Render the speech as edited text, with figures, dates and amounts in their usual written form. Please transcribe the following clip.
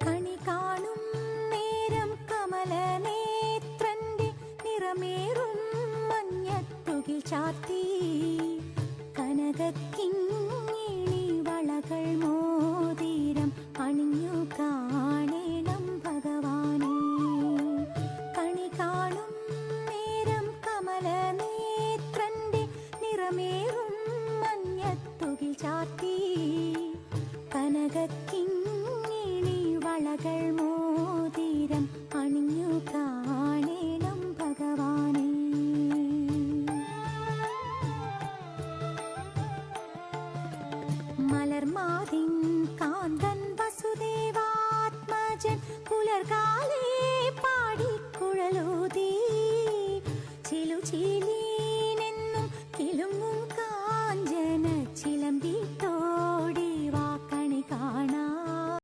കണി കാണും നേരം കമലനേത്രന്റെ നിറമേറും മഞ്ഞത്തുകിൽ ചാർത്തി കനകക്കിങ്ങിണി വളകൾ മോതിരം അണിഞ്ഞു കാണേണം ഭഗവാനെ. കണി കാണും നേരം കമലനേത്രന്റെ നിറമേറും മഞ്ഞത്തുകിൽ ചാർത്തി കനകക്കിങ്ങിണി വളകൾ മോതിരം അണിഞ്ഞു കാണേണം ഭഗവാനെ. മലർമാതിൻ കാന്തൻ വസുദേവാത്മജൻ പുലർകാലേ